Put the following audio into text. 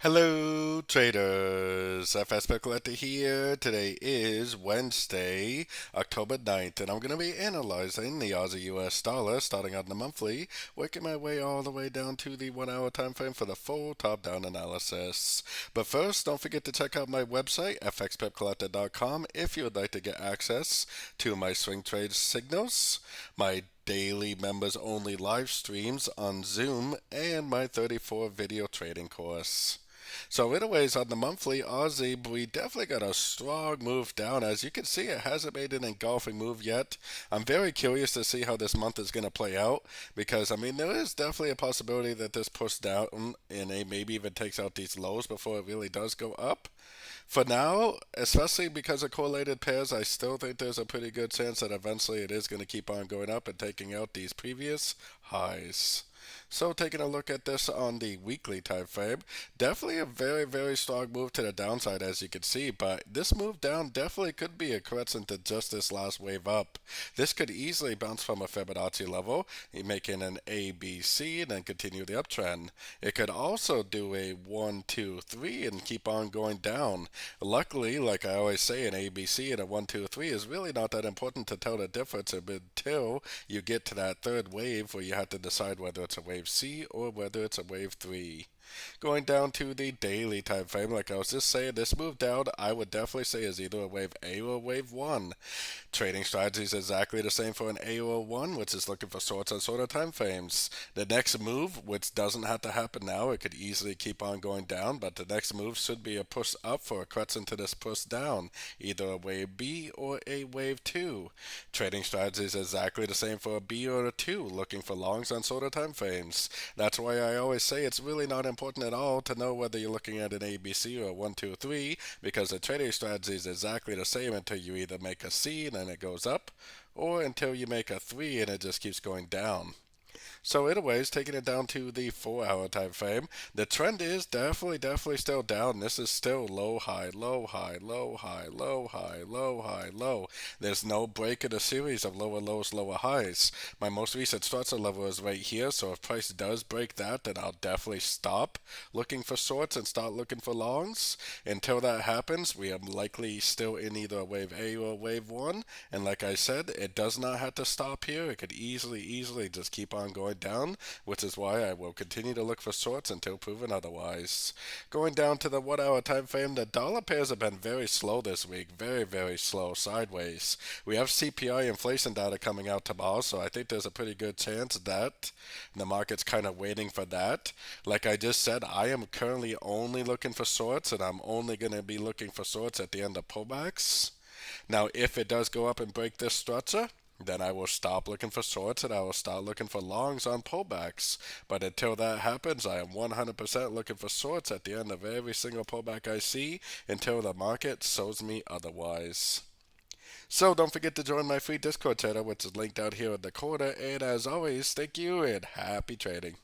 Hello, traders. FX Pip Collector here. Today is Wednesday, October 9th, and I'm going to be analyzing the Aussie US dollar starting on the monthly, working my way all the way down to the 1 hour time frame for the full top-down analysis. But first, don't forget to check out my website, fxpipcollector.com, if you would like to get access to my swing trade signals, my daily members only live streams on Zoom, and my 34 video trading course. So anyways, on the monthly Aussie, we definitely got a strong move down. As you can see, it hasn't made an engulfing move yet. I'm very curious to see how this month is going to play out because, I mean, there is definitely a possibility that this pushes down and it maybe even takes out these lows before it really does go up. For now, especially because of correlated pairs, I still think there's a pretty good chance that eventually it is going to keep on going up and taking out these previous highs. So taking a look at this on the weekly time frame, definitely a very strong move to the downside as you can see, but this move down definitely could be a correction to just this last wave up. This could easily bounce from a Fibonacci level, making an ABC and then continue the uptrend. It could also do a 1, 2, 3 and keep on going down. Luckily, like I always say, an ABC and a 1, 2, 3 is really not that important to tell the difference until you get to that third wave where you have to decide whether it's a wave C or whether it's a wave 3. Going down to the daily time frame, like I was just saying, this move down I would definitely say is either a wave A or a wave 1. Trading strategy is exactly the same for an A or a 1, which is looking for shorts on shorter time frames. The next move, which doesn't have to happen now, it could easily keep on going down, but the next move should be a push up for a correction to this push down, either a wave B or a wave 2. Trading strategy is exactly the same for a B or a 2, looking for longs on shorter time frames. That's why I always say it's really not important at all to know whether you're looking at an ABC or a 1, 2, 3, because the trading strategy is exactly the same until you either make a C and then it goes up, or until you make a 3 and it just keeps going down. So anyways, taking it down to the 4 hour time frame, the trend is definitely still down. This is still low, high, low, high, low, high, low, high, low, high, low. There's no break in a series of lower lows, lower highs. My most recent structure level is right here, so if price does break that, then I'll definitely stop looking for shorts and start looking for longs. Until that happens, we are likely still in either a wave A or a wave 1. And like I said, it does not have to stop here. It could easily just keep on going down, which is why I will continue to look for shorts until proven otherwise. Going down to the 1 hour time frame, the dollar pairs have been very slow this week, very slow sideways. We have CPI inflation data coming out tomorrow, so I think there's a pretty good chance that the market's kind of waiting for that. Like I just said, I am currently only looking for shorts, and I'm only going to be looking for shorts at the end of pullbacks. Now, if it does go up and break this structure, then I will stop looking for shorts and I will start looking for longs on pullbacks. But until that happens, I am 100% looking for shorts at the end of every single pullback I see until the market shows me otherwise. So don't forget to join my free Discord channel, which is linked out here in the corner. And as always, thank you and happy trading.